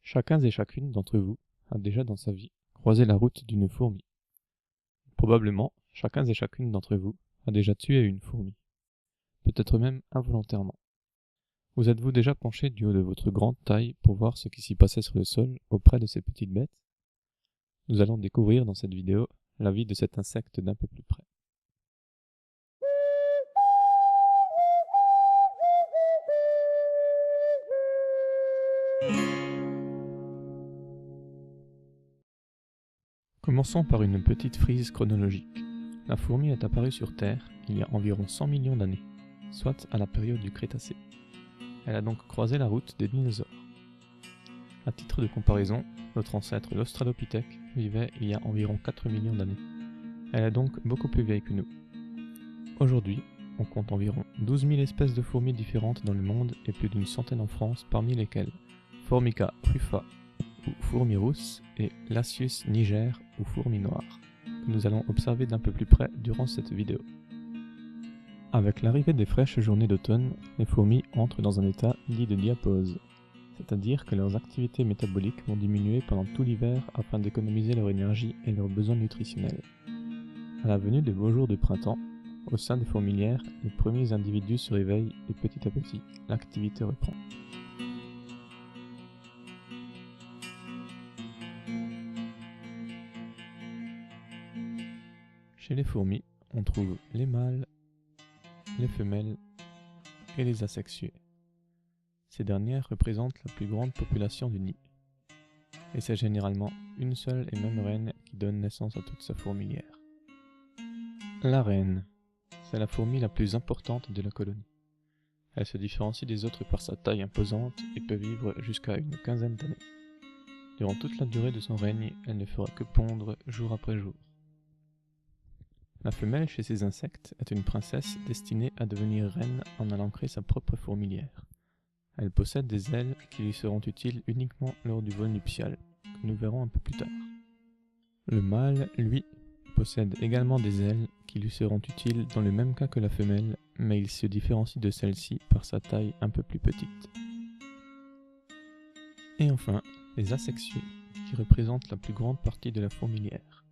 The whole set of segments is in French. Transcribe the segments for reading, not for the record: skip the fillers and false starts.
Chacun et chacune d'entre vous a déjà dans sa vie croisé la route d'une fourmi. Probablement, chacun et chacune d'entre vous a déjà tué une fourmi. Peut-être même involontairement. Vous êtes-vous déjà penché du haut de votre grande taille pour voir ce qui s'y passait sur le sol auprès de ces petites bêtes? Nous allons découvrir dans cette vidéo la vie de cet insecte d'un peu plus près. Commençons par une petite frise chronologique. La fourmi est apparue sur Terre il y a environ 100 millions d'années, soit à la période du Crétacé. Elle a donc croisé la route des dinosaures. À titre de comparaison, notre ancêtre l'Australopithèque vivait il y a environ 4 millions d'années. Elle est donc beaucoup plus vieille que nous. Aujourd'hui, on compte environ 12 000 espèces de fourmis différentes dans le monde et plus d'une centaine en France, parmi lesquelles Formica rufa ou fourmi rousse et Lasius niger ou fourmi noire, que nous allons observer d'un peu plus près durant cette vidéo. Avec l'arrivée des fraîches journées d'automne, les fourmis entrent dans un état dit de diapause, c'est-à-dire que leurs activités métaboliques vont diminuer pendant tout l'hiver afin d'économiser leur énergie et leurs besoins nutritionnels. À la venue des beaux jours de printemps, au sein des fourmilières, les premiers individus se réveillent et petit à petit, l'activité reprend. Chez les fourmis, on trouve les mâles, les femelles et les asexuées. Ces dernières représentent la plus grande population du nid. Et c'est généralement une seule et même reine qui donne naissance à toute sa fourmilière. La reine, c'est la fourmi la plus importante de la colonie. Elle se différencie des autres par sa taille imposante et peut vivre jusqu'à une quinzaine d'années. Durant toute la durée de son règne, elle ne fera que pondre jour après jour. La femelle chez ces insectes est une princesse destinée à devenir reine en allant créer sa propre fourmilière. Elle possède des ailes qui lui seront utiles uniquement lors du vol nuptial, que nous verrons un peu plus tard. Le mâle, lui, possède également des ailes qui lui seront utiles dans le même cas que la femelle, mais il se différencie de celle-ci par sa taille un peu plus petite. Et enfin, les asexuées, qui représentent la plus grande partie de la fourmilière.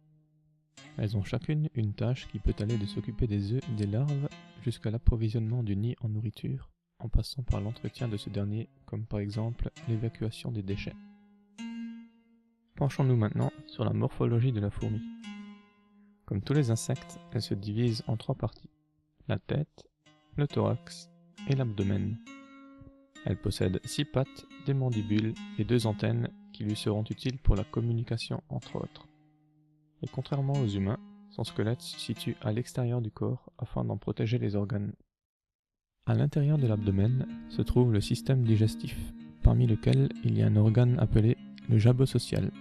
Elles ont chacune une tâche qui peut aller de s'occuper des œufs et des larves jusqu'à l'approvisionnement du nid en nourriture, en passant par l'entretien de ce dernier, comme par exemple l'évacuation des déchets. Penchons-nous maintenant sur la morphologie de la fourmi. Comme tous les insectes, elle se divise en 3 parties, la tête, le thorax et l'abdomen. Elle possède 6 pattes, des mandibules et 2 antennes qui lui seront utiles pour la communication entre autres. Et contrairement aux humains, son squelette se situe à l'extérieur du corps afin d'en protéger les organes. À l'intérieur de l'abdomen se trouve le système digestif, parmi lequel il y a un organe appelé le jabot social.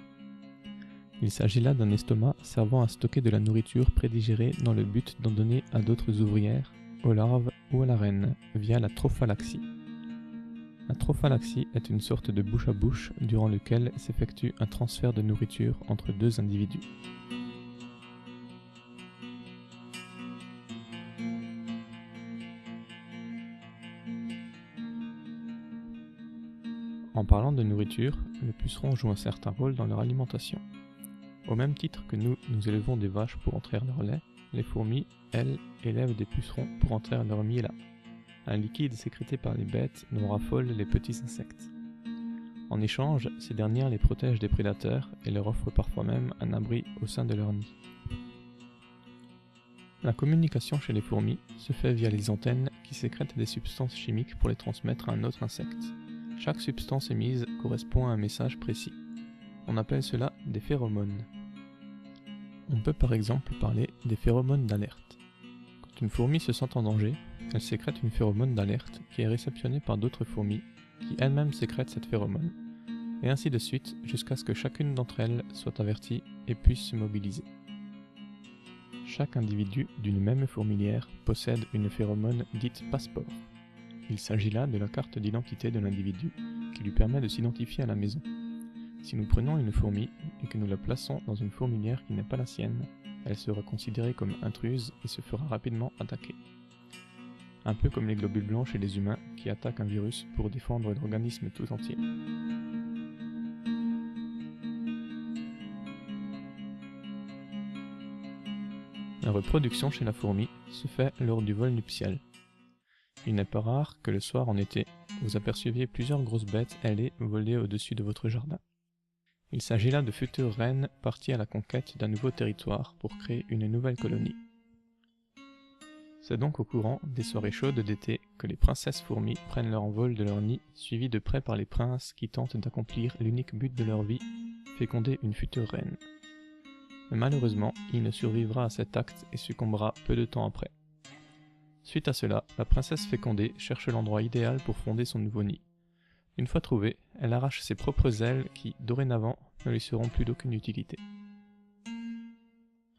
Il s'agit là d'un estomac servant à stocker de la nourriture prédigérée dans le but d'en donner à d'autres ouvrières, aux larves ou à la reine, via la trophalaxie. La trophalaxie est une sorte de bouche à bouche durant lequel s'effectue un transfert de nourriture entre 2 individus. En parlant de nourriture, les pucerons jouent un certain rôle dans leur alimentation. Au même titre que nous élevons des vaches pour entraire leur lait, les fourmis, elles, élèvent des pucerons pour entraire leur miella, un liquide sécrété par les bêtes dont raffolent les petits insectes. En échange, ces dernières les protègent des prédateurs et leur offrent parfois même un abri au sein de leur nid. La communication chez les fourmis se fait via les antennes qui sécrètent des substances chimiques pour les transmettre à un autre insecte. Chaque substance émise correspond à un message précis. On appelle cela des phéromones. On peut par exemple parler des phéromones d'alerte. Quand une fourmi se sent en danger, elle sécrète une phéromone d'alerte qui est réceptionnée par d'autres fourmis qui elles-mêmes sécrètent cette phéromone, et ainsi de suite jusqu'à ce que chacune d'entre elles soit avertie et puisse se mobiliser. Chaque individu d'une même fourmilière possède une phéromone dite passeport. Il s'agit là de la carte d'identité de l'individu qui lui permet de s'identifier à la maison. Si nous prenons une fourmi et que nous la plaçons dans une fourmilière qui n'est pas la sienne, elle sera considérée comme intruse et se fera rapidement attaquer. Un peu comme les globules blancs chez les humains qui attaquent un virus pour défendre l'organisme tout entier. reproduction chez la fourmi se fait lors du vol nuptial. Il n'est pas rare que le soir en été, vous aperceviez plusieurs grosses bêtes ailées voler au-dessus de votre jardin. Il s'agit là de futures reines parties à la conquête d'un nouveau territoire pour créer une nouvelle colonie. C'est donc au courant des soirées chaudes d'été que les princesses fourmis prennent leur envol de leur nid, suivies de près par les princes qui tentent d'accomplir l'unique but de leur vie, féconder une future reine. Mais malheureusement, il ne survivra à cet acte et succombera peu de temps après. Suite à cela, la princesse fécondée cherche l'endroit idéal pour fonder son nouveau nid. Une fois trouvée, elle arrache ses propres ailes qui, dorénavant, ne lui seront plus d'aucune utilité.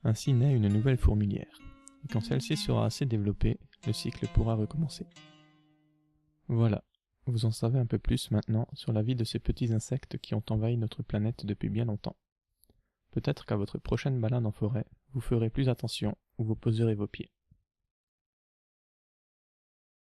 Ainsi naît une nouvelle fourmilière, et quand celle-ci sera assez développée, le cycle pourra recommencer. Voilà, vous en savez un peu plus maintenant sur la vie de ces petits insectes qui ont envahi notre planète depuis bien longtemps. Peut-être qu'à votre prochaine balade en forêt, vous ferez plus attention ou vous poserez vos pieds.